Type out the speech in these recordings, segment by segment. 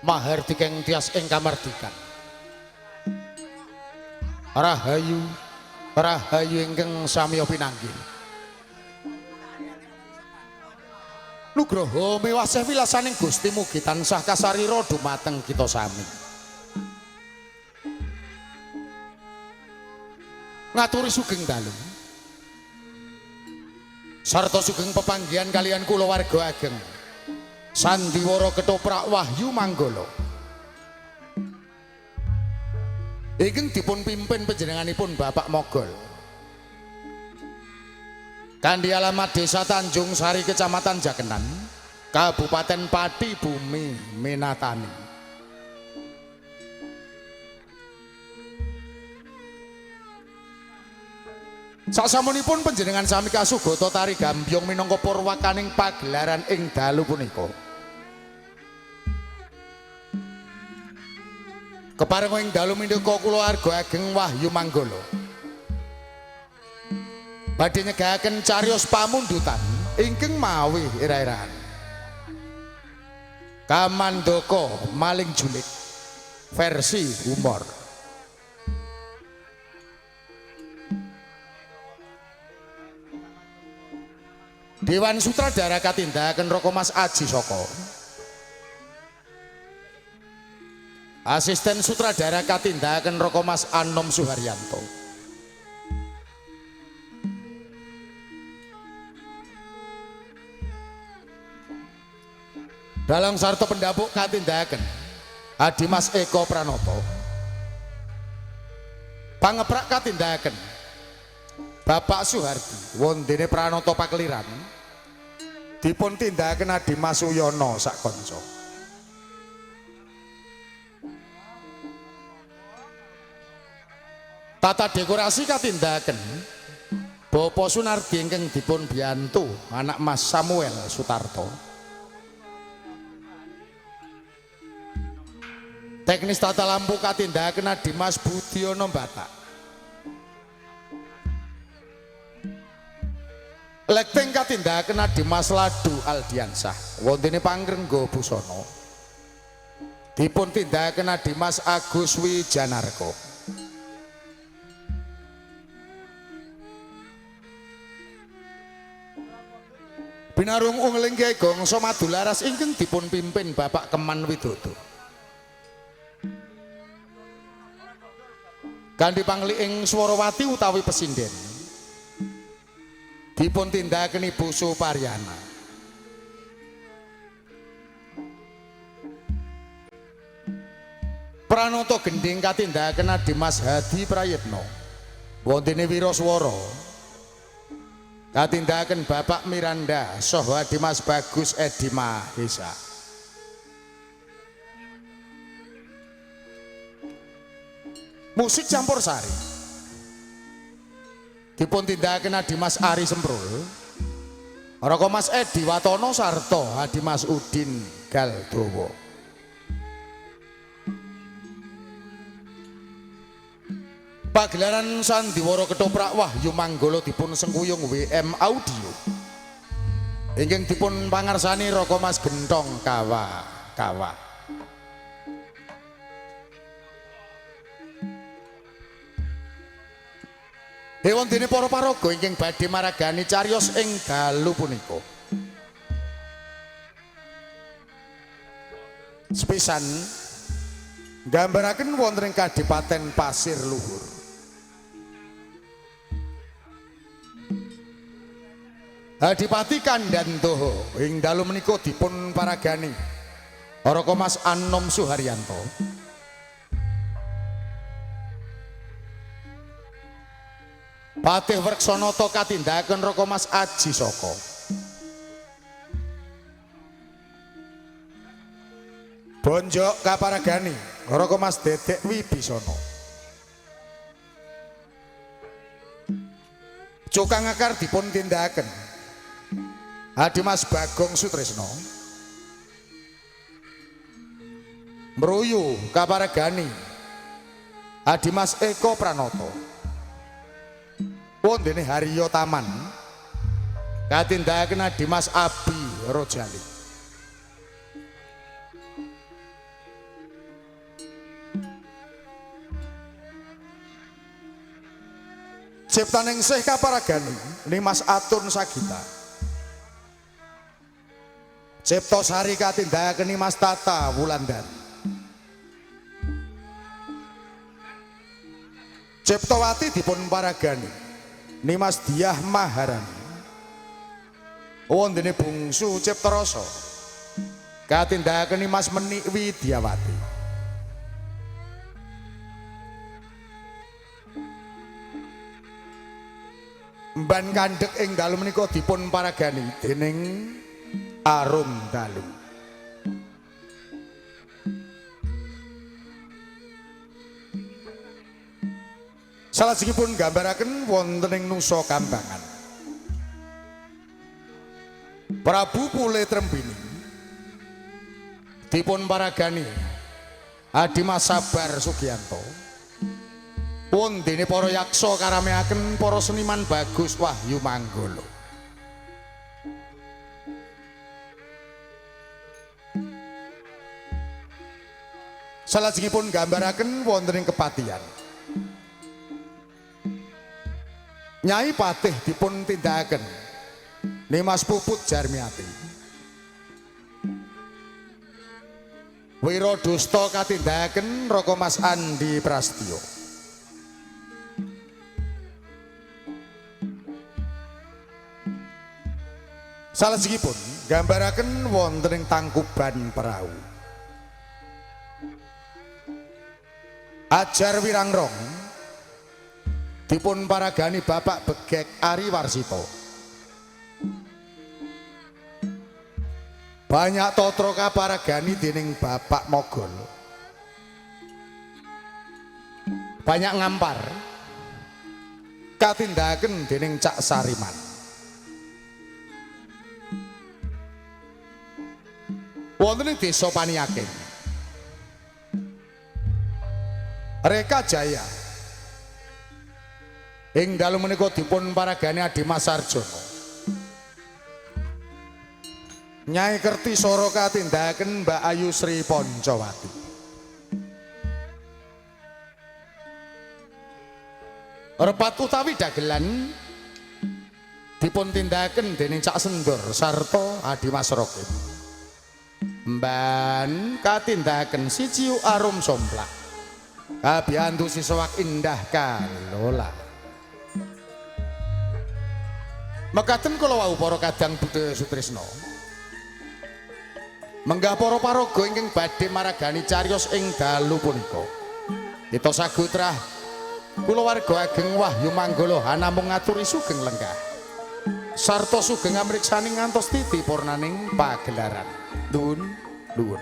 Mahardika ing tias ing kamardikan. Rahayu rahayu ingkang samiya pinanggih. Nugroho miwasih wilasaning Gusti mugi tansah kasarira dumateng kita sami. Ngaturi sugeng dalu. Sarta sugeng pepanggihan kalian kula warga ageng. Sandiwara Ketoprak Wahyu Manggala. Ingkang dipun pimpin panjenenganipun Bapak Mogol. Kanthi alamat Desa Tanjung Sari Kecamatan Jakenan, Kabupaten Pati Bumi Menatani. Sasampunipun panjenengan sami kasugata tari gambyong minangka purwakaning pagelaran ing dalu punika. Kepareng ing dalu menika kula arga ageng Wahyu Manggala badhe nyegahaken cariyos pamundutan ingkang mawi ira-iraan Kamandaka Maling Julik versi humor. Dewan Sutradara katindakan Roko Mas Aji Soko. Asisten sutradara katindakan Roko Mas Anom Suharyanto. Dalam sarta pendapuk katindakan Adimas Eko Pranoto. Pangeprak katindakan Bapak Suhardi wondene Pranoto Pakeliran. Dipun tindakan Adimas Suyono sakonco. Tata dekorasi katindakan Bapak Sunardi ingkang dipun biyantu anak Mas Samuel Sutarto. Teknis tata lampu katindakan Dimas Budiono Batak. Lekting katindakan Dimas Ladu Aldiansah wontene Pangrengga Busono. Dipun tindakan Dimas Agus Wijanarko. Binarung ungling Kyai Gongso Madularas ingkang dipun pimpin Bapak Keman Widodo. Kanthi pangli ing Swarawati utawi Pesinden. Dipun tindakaken Ibu Suparyana. Pranoto gending katindakaken Dimas Hadi Prayitno. Wontene Wiraswara. Katindakan Bapak Miranda saha Dimas Bagus Edi Mahesa. Musik campursari dipun tindakaken Dimas Ari Semprul, Roko Mas Edi Watono sarta Dimas Udin Galdowo. Pagelaran Sandiwara Ketoprak Wahyu Manggala dipun sengkuyung WM Audio. Ingkang dipun pangarsani Roko Mas Gentong Kawa. Dewontene para paraga ingkang badhe maragani cariyos ing dalu punika. Sepisan nggambaraken wonten ing Kadipaten Pasir Luhur. Adipati Kandandoho ing dalu menika dipun paragani Roko Mas Anom Suharyanto. Patih Werksanata katindakan Roko Mas Aji Soko. Bonjok kaparagani Roko Mas Dedek Wibisono. Cukang akar dipun tindakaken Dimas Bagong Sutresno. Mruyu kaparagani Dimas Eko Pranoto. wondene Haryo Taman katindakaken Dimas Abi Rojali. Ciptaning Sih kaparagani Nimas Atun Sagita. Cipta Sari katindakaken Nimas Tata Wulandari. Ciptawati dipun paragani Nimas Diah Maharani. Wondene bungsu Ciptarasa katindakaken Nimas Menik Widyawati. Mban kandhek ing dalu menika dipun paragani dening Arum Dalu. Salajengipun gambaraken wonten ing Nusa Kambangan. Prabu Pule Trembini dipun paragani Adimas Sabar Sugiyanto. Wondene para yaksa karameaken para seniman Bagus Wahyu Manggala. Salajengipun gambaraken wonten ing kepatihan. Nyai Patih dipun tindakaken Nimas Puput Jarmiati. Wirodusta katindakaken Raka Mas Andi Prastyo. Salajengipun gambaraken wonten ing Tangkuban Perahu. Ajar Wirangrong dipun paragani Bapak Begek Ari Warsito. Banyak totro kaparagani dening Bapak Mogol. Banyak ngampar katindakaken dening Cak Sariman. Wonten ing Desa Paniaking Reka Jaya ing dalu menika dipun paragani Adimas Sarjono. Nyai Kertisara katindakaken Mbak Ayu Sri Poncowati. Repat utawi dagelan dipun tindakaken dening Cak Sendor sarta Adimas Rokim. Mban katindakaken siji Arum Somplak. Kabiyantu siswak indah kalola. Mekaten kula wau para kadang Budaya Sutrisno. Menggah para paraga ingkang badhe maragani cariyos ing dalu punika. Kita sagutrah kula warga ageng Wahyu Manggala namung ngaturi sugeng lenggah. Sarta sugeng amriksani ngantos titi purnaning pagelaran. Nuwun, nuwun.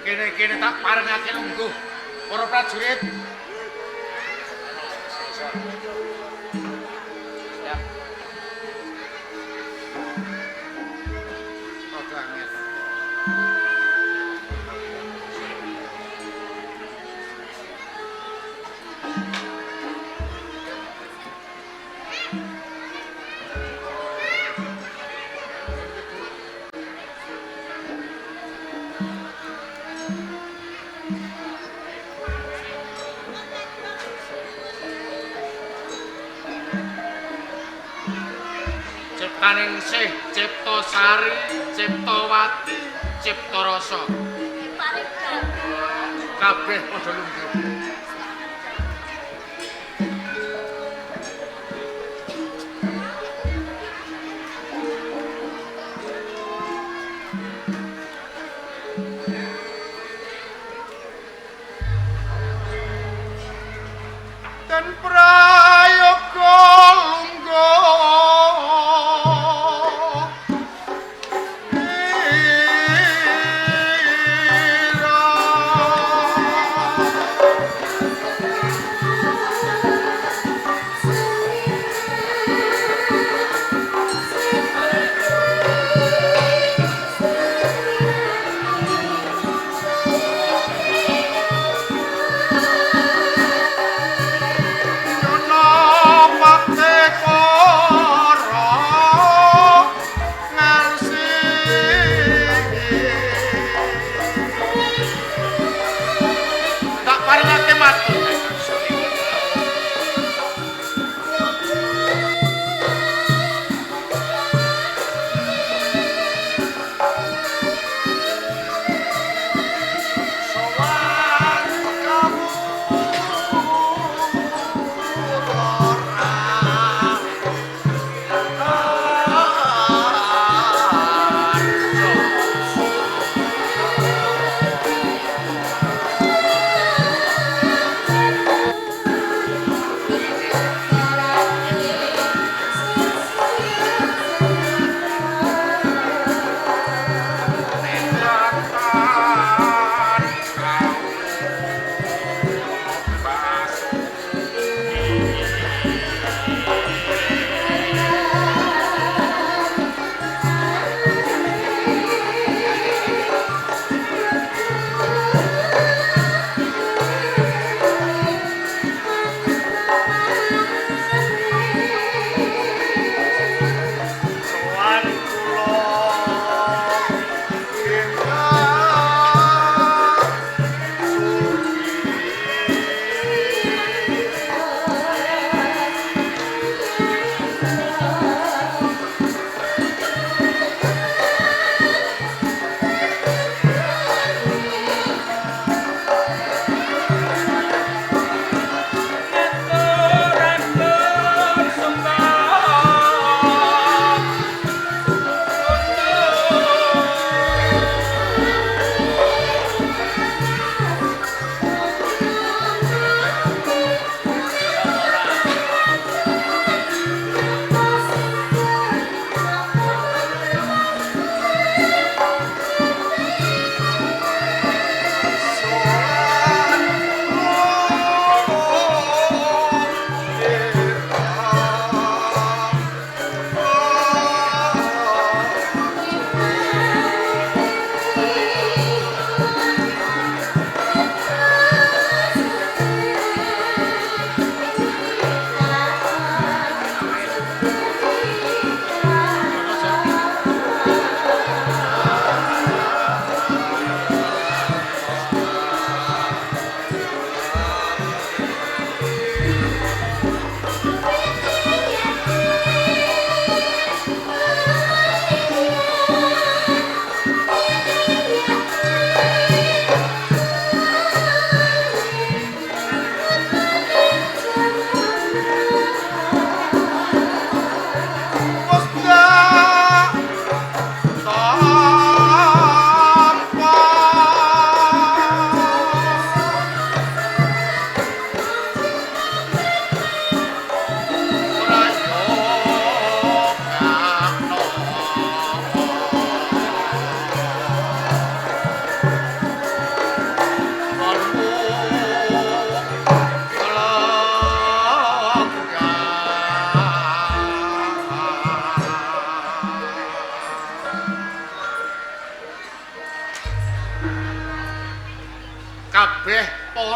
Kene tak parengake lungguh. Para prajurit. Siap. Rada angel. Ciptaningsih, Ciptasari, Ciptawati, Ciptarasa. Kabeh padha lungguh. Dan prayoga lungguh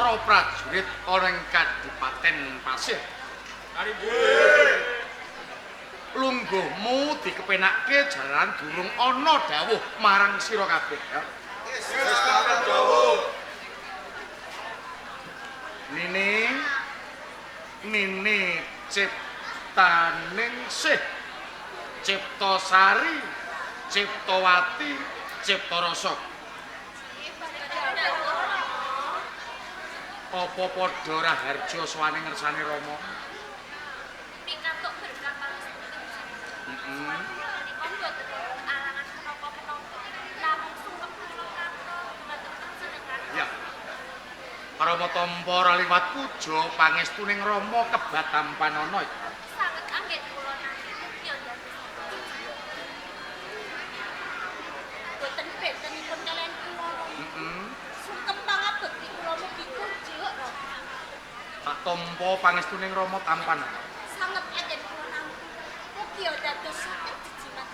para prajurit ana ing Kadipaten Pasir. Lungguhmu dikepenakke jalaran durung ana dawuh marang sira kabeh. Nini ciptaning sih Ciptasari, Ciptawati, Ciptarasa. Apa padha Raharja swane ngersane Rama? Pikantuk berkah pangestu. Menika boten alangan menapa-menapa. Namung sungkem kula kato dumateng panjenengan. Ya. Rama tampa raliwat puja pangestuning Rama kebat tampanana. Sanget anggen kula nampi ya dados. Boten bentenipun kalian kula. Sungkem pangabekti kula mugi kunjuk Rama. Tak tampa pangestuning Rama tampanana. Sanget anggen kula nampi. Mugi ya dados saged jijimat.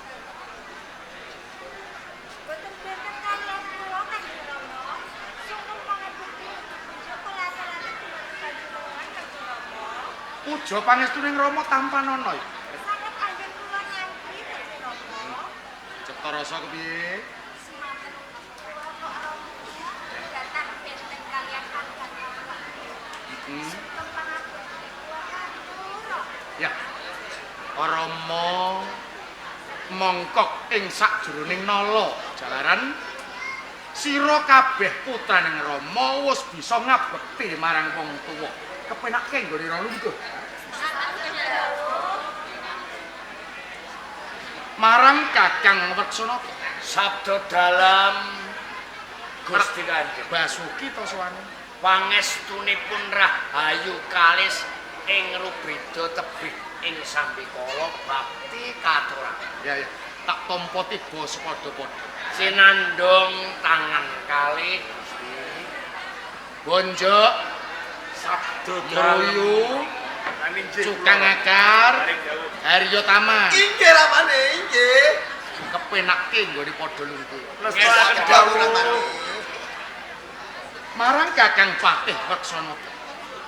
Boten benten kalian kula Kanjeng Rama. Sungkem pangabekti kunjuk kula-kula panjenengan Kanjeng Rama. Puja pangestuning Rama tampanana. Sanget anggen kula nampi Kanjeng Rama. Ciptarasa kepiye? Semanten kula kok Rama datang benten kalian Kanjeng Rama. Sungkem pangabekti kula katuran. Ya. Rama mongkok ing sakjroning nala jalaran sira kabeh putraning Rama wis bisa ngabekti marang wong tuwa. Kepenake nggone ra lungguh. Marang Kakang Werksanata. Sabda dalam Gusti Kanjeng. Basuki to sowane. Pangestunipun rahayu kalis ing rubrida tebih ing sambikala bakti katuran. Ya ya. Tak tampa tiba sepadha-padha. Sinandung tangan kalih Bonjo sabda Mruyu Cukang Akar Harya Taman. Inggih ramane, inggih. Kepenake nggone padha lungguh. Lestari dawuh. Marang Kakang Patih Werksanata.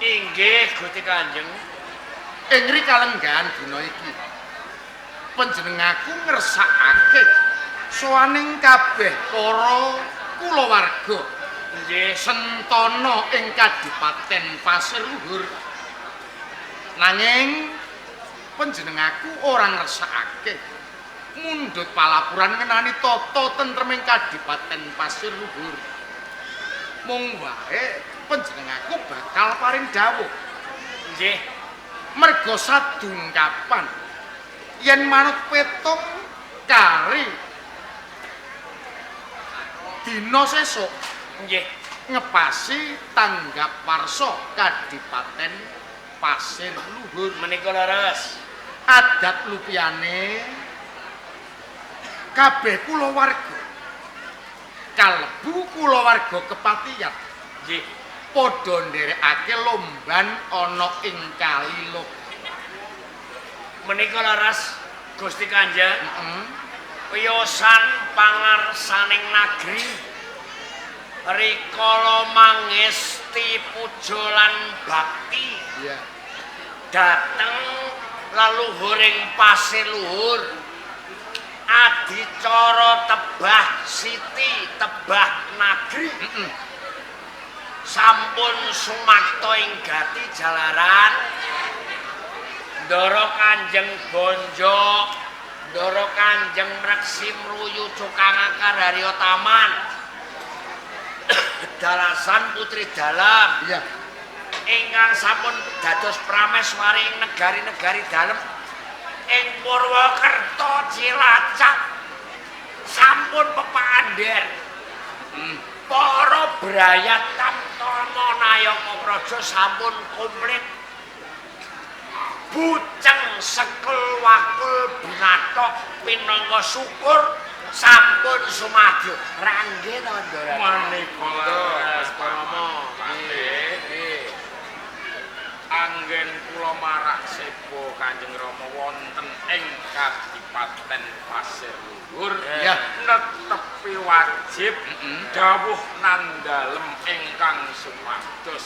inggih Gusti Kanjeng. Ing kalenggahan dina iki panjenengaku ngersakake sowaning kabeh para kulawarga Nggih, sentana ing Kadipaten Pasir Luhur. Nanging panjenengaku ora ngersakake mundhut palapuran ngenani tata tentreming Kadipaten Pasir Luhur. Mung wae panjenengaku bakal paring dawuh. nggih. Merga sadungkapan yen manut petung kari dina sesuk Nggih. ngepasi tanggap warsa Kadipaten Pasir Luhur. Menika leres. Adat lupiyane kabeh kulawarga kalebu kulawarga kepatihan Nggih. padha nderekake lomban ana ing kali Log. Menika leres Gusti Kanjeng. Heeh. Wiyosan pangarsaning nagri rikala mangesti puja lan bakti Iya. dateng leluhuring Pasir Luhur adicara tebah siti tebah nagri sampun sumakta ing gati jalaran Ndara Kanjeng Bonjo Ndara Kanjeng Reksi Mruyu Cukang Akar Harya Taman dalasan putri dalam Iya. ingkang sampun dados prameswari ing negari-negari dalem ing Purwokerto Cilacap sampun pepandher para brayat Tamtama Nayaka Praja sampun komplit buceng sekel wakul binatok pinangka syukur sampun sumadyo rangge to Ndara Manika Rama Ang anggen kula marak sebo Kanjeng Rama wonten ing Kadipaten Pasir Luhur Ya. netepi wajib dawuh nandalem ingkang supados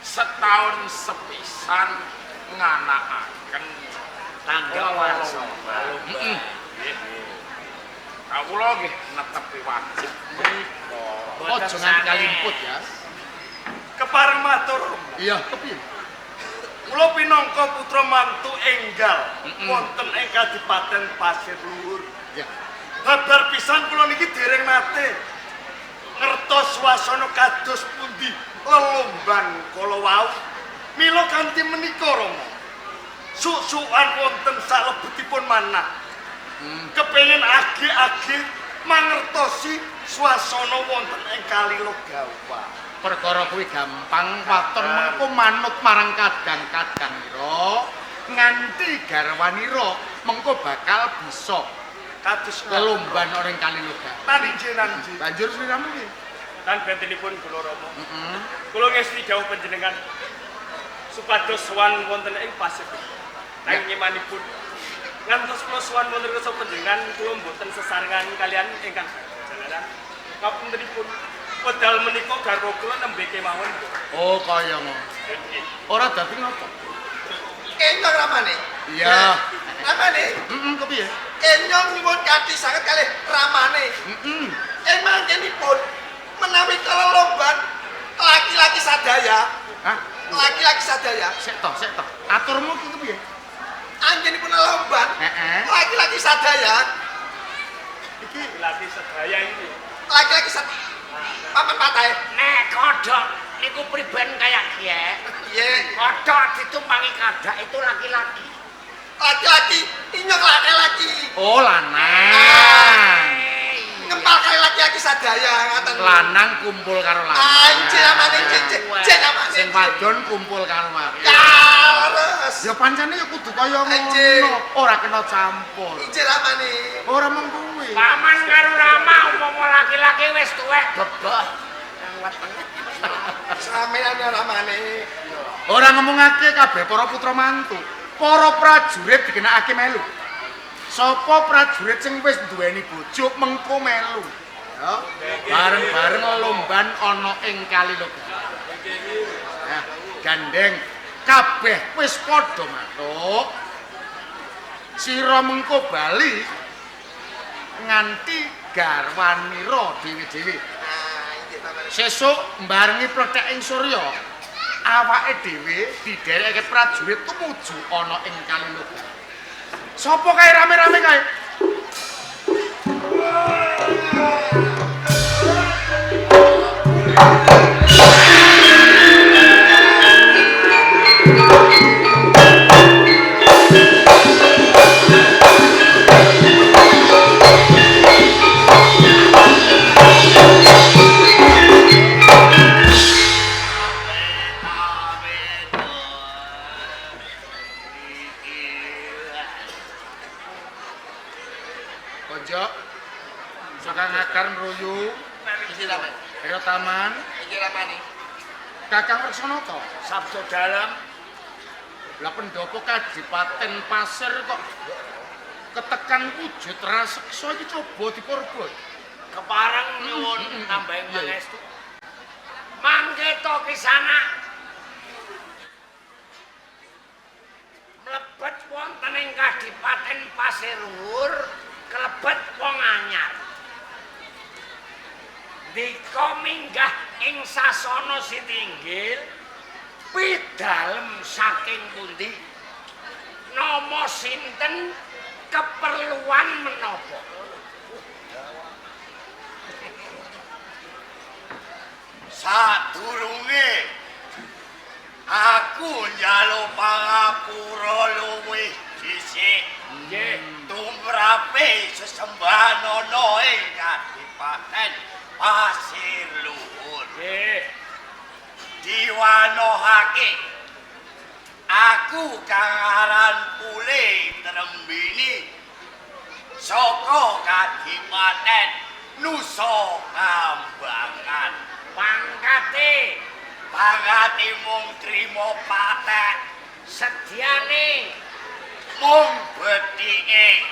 setahun sepisan nganakaken tanggal wasaba. Kawula nggih netepi wajib menika. Ojo nganti kalimput ya. Kepareng matur. Iya, kepiye? Kula pinangka putra mantu enggal wonten ing Kadipaten Pasir Luhur. Ya. Babar pisan kula niki dereng nate ngertos swasana kados pundi lelomban kala wau. Mila kanthi menika Rama. Suk-sukan wonten salebetipun manah. Kepengin age-age mangertosi swasana wonten ing Kali Logawa. Perkara kuwi gampang, waton mengko manut marang kadang-kadang ira nganti garwanira mengko bakal bisa Kados lelomban ora ing Kali Logawa. nanji. Banjur sliramu piye? Lan bentenipun kula Rama. Kula ngesti dawuh panjenengan supados sowan wonten ing pasir. Nang nyemanipun ngantos kula sowan wonten kersa panjenengan kula mboten sesarengan kalian ingkang jalaran. Kapuntenipun wedal menika garwa kula nembe kemawon. Oh, kaya ngono. Ora dadi ngopo? Enyong ramane. Iya. Ramane. Kepiye? Enyong nyuwun kanthi sanget kalih ramane. Emangkenipun menawi kelelomban laki-laki sadaya. Hah? Laki-laki sadaya. Sik to. Aturmu ki kepiye? Anggenipun lelomban Heeh. laki-laki sadaya. Iki laki sedaya iki. Laki-laki sadaya. Paman patahe. Nek kodhok niku priben kaya kiye. Piye? Kodhok ditumpangi kadak itu laki-laki. Laki-laki, inyong laki-laki. Oh, lanang. Ngempal kali laki-laki sadaya ngaten. Lanang kumpul karo lanang. Anjir amane cek amane. Sing wadon kumpul karo wadon. Kares. Ya pancene ya kudu kaya Anjir. ngono, ora kena campur. Injil amane. Ora mung kuwi. Paman karo Rama umpama laki-laki wis tuwek bebah. Sampeyan ramane. Ora ngomongake kabeh para putra mantu. Para prajurit dikenakake melu. Sapa prajurit sing wis duweni bojo mengko melu. Ya, bareng-bareng lomban ana ing Kali Logawa. Nah, gandeng kabeh wis padha matuk. Sira mengko bali nganti garwanira dhewe-dhewe. Injil amane. Sesuk mbarengi plethek ing Surya, awake dhewe diderekke prajurit tumuju ana ing Kali Logawa. Sopo kae rame-rame kae? Pojok, Saka Ngakar Mruyu, Injil amane. Ero Taman, Injil amane. Kakang Reksanata. Sabda dalam Lah pendopo Kadipaten Pasir kok ketekan wujud raseksa iki coba dipurba. kepareng nyuwun tambahin pangestu. Mangke to kisana mlebet wonten ing Kadipaten Pasir Luhur kelebet wong anyar. Dika minggah ing sasana Sitinggil pidalem saking pundi? Nama sinten? Keperluan menapa? Sadurunge aku njaluk pangapura luwih dhisik. Nggih. Tumrape sesembahan ana ing Kadipaten Pasir Luhur. Nggih. Diwanohake aku kang aran Pule Trembini saka Kadipaten Nusa Kambangan. Pangkate Pangate mung trima patek Sediane mung betike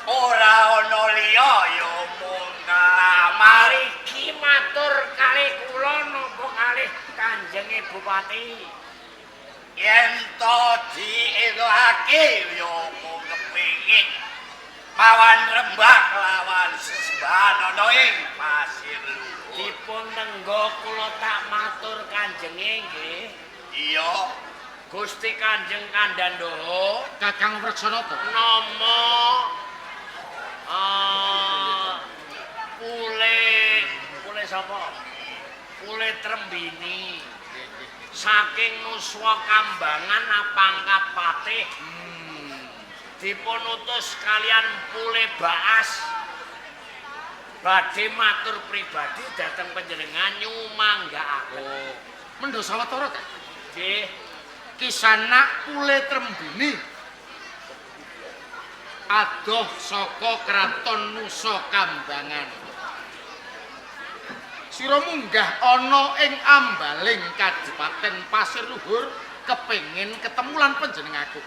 ora ana liya ya mung nglamar iki matur kalih kula napa kalih Kanjenge Bupati. Yen to dielokake ya mung kepengin mawan rembak lawan sesembahan ana ing pasir luhur. Dipun tenggo kula tak matur Kanjenge nggih. Iya. Gusti Kanjeng Kandandaha Kakang Wreksanata nama Pule sapa? Pule Trembini. Saking Nuswa Kambangan Apangkat Patih. Dipun utus kalian Pule Baas badhe matur pribadi dhateng panjenengan nyumanggaaken. Mendha sawetara Kang. Nggih. Kisanak Pule Trembini adoh saka kraton Nusa Kambangan. Sira munggah ana ing ambaling Kadipaten Pasir Luhur kepengin ketemu lan panjenenganku.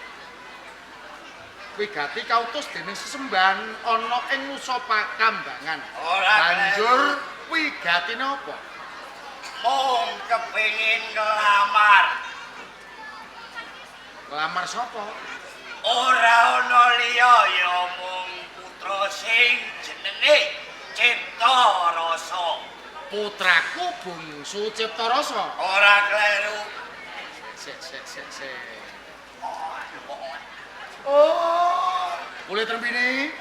Wigati kautus dening sesembahan ana ing Nusa Kambangan. Banjur wigatine apa? Mung kepengin ngelamar. Lamar sapa? Ora ana liya ya mung putra sing jenenge Ciptarasa. Putraku bungsu Ciptarasa. Ora kleru. Sik. Oh, Pule Trembini.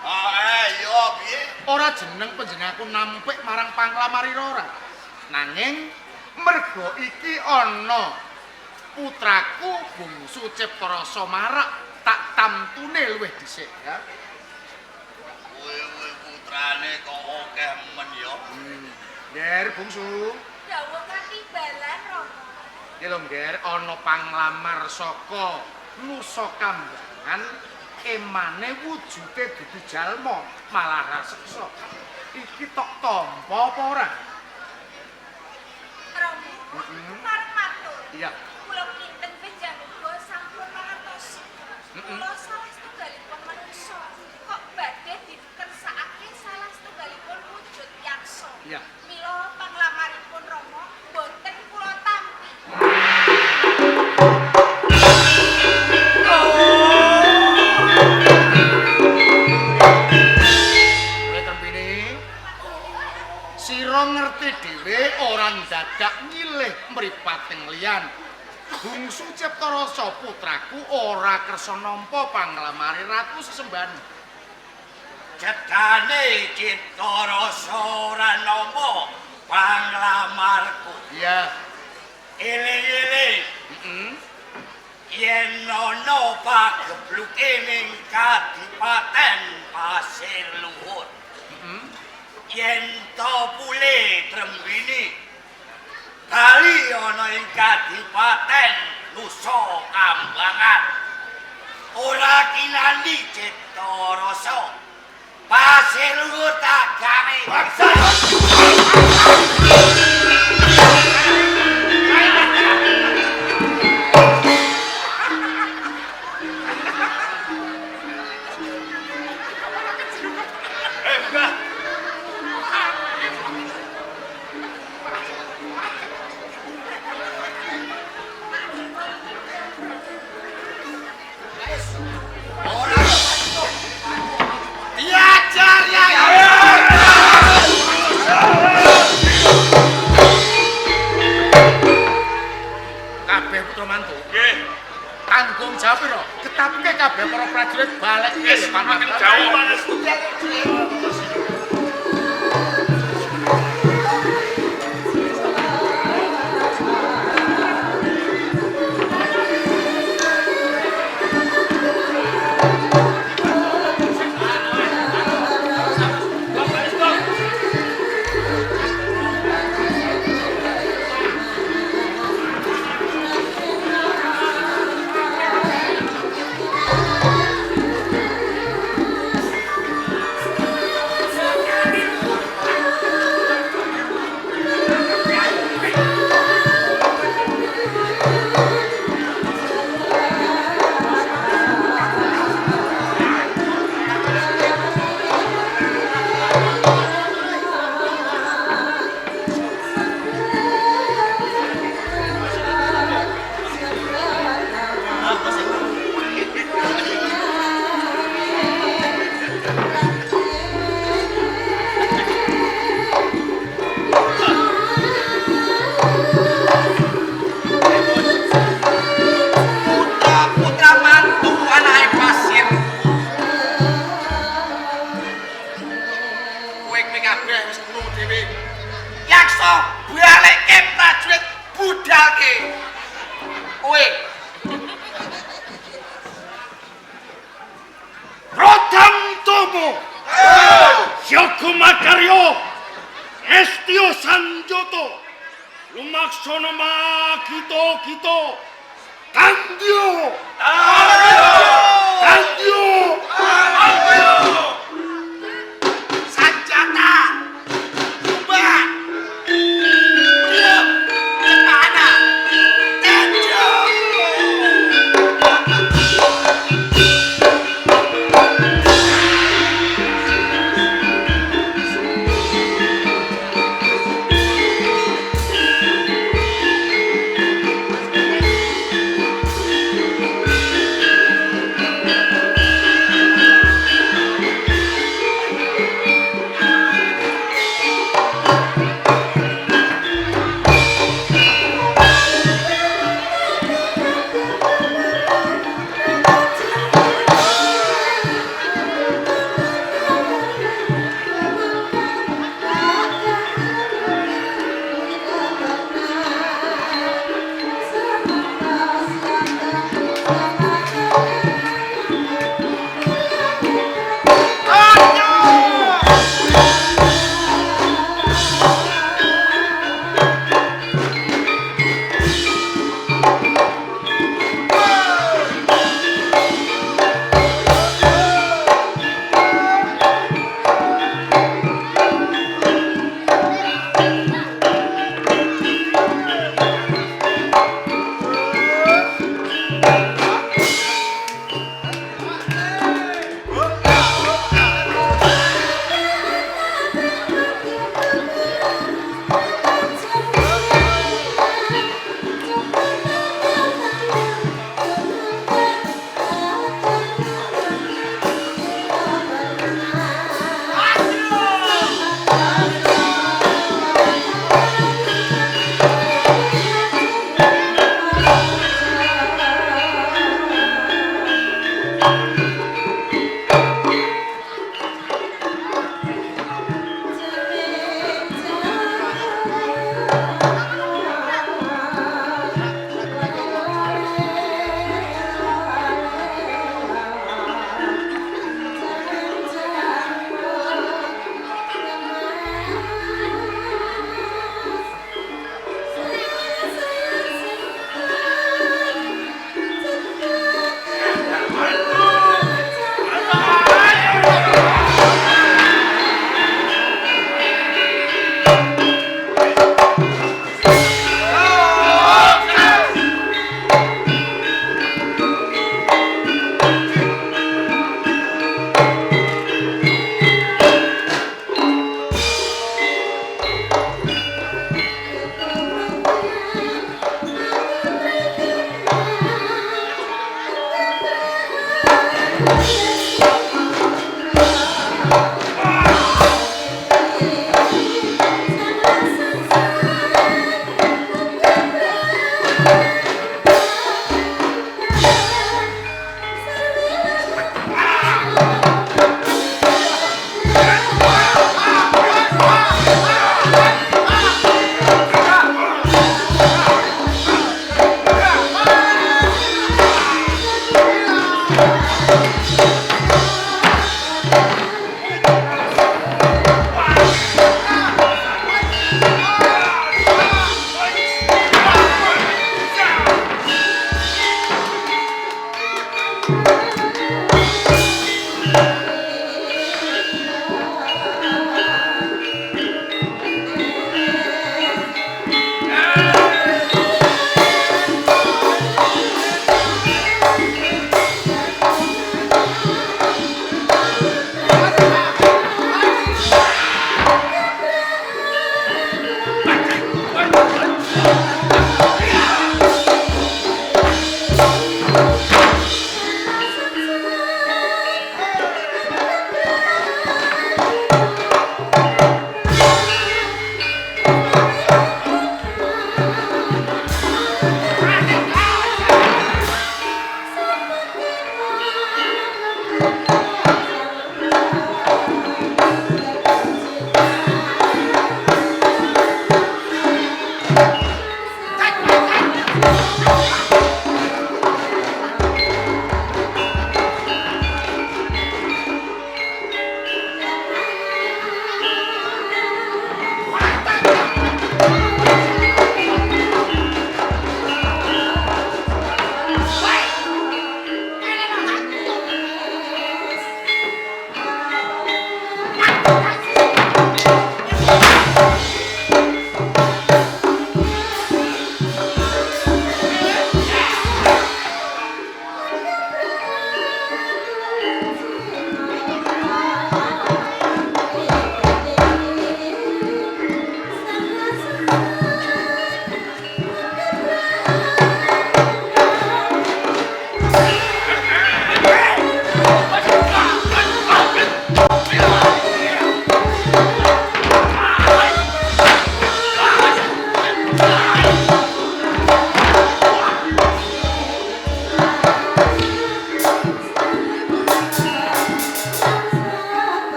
Iya piye? Ora jeneng panjenenganku nampik marang panglamarira ora. Nanging merga iki ana putraku bungsu Ciptarasa marak tak tamtune luwih dhisik ya. Kowe putrane kok akeh men ya. Nger bungsu. Dawuh katimbalan Rama. Iki lho Nger ana panglamar saka Nusa Kambangan emane wujude dudu jalma malah raseksa. Iki tok tampa apa ora? Rama. Pareng matur. Iya. Kula kinten panjenengan sampun mangertosi. Kula salah setunggalipun manungsa kok badhe dikersakake salah setunggalipun wujud yaksa. Iya. Mila panglamaripun Rama boten kula tampi. Kowe Trembini. Sira ngerti dhewe ora dadak nyilih mripating liyan. Bungsu Ciptarasa putraku ora kersa nampa panglamare ratu sesembahan. Jedane Ciptarasa ora nampa panglamarku. Iya. Eling-eling Heeh. yen ana pagebluke ning Kadipaten Pasir Luhur. Yen to Pule Trembini kali ana ing Kadipaten Nusa Kambangan ora kinandi Ciptarasa Pasir Luhur tak gawe bangsa. Diajar ya. Kabeh putra mantu. Nggih. Tanggung jawab pira? Ketapke kabeh para prajurit balik Wis makin jauh Mas. Broto lumaksana magito-gito Tandya Sanjata Mbak Diam Cekana Tenjo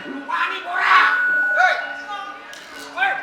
Wani ora? Hei. Hei.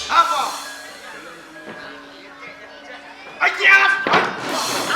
Apa? Ayo,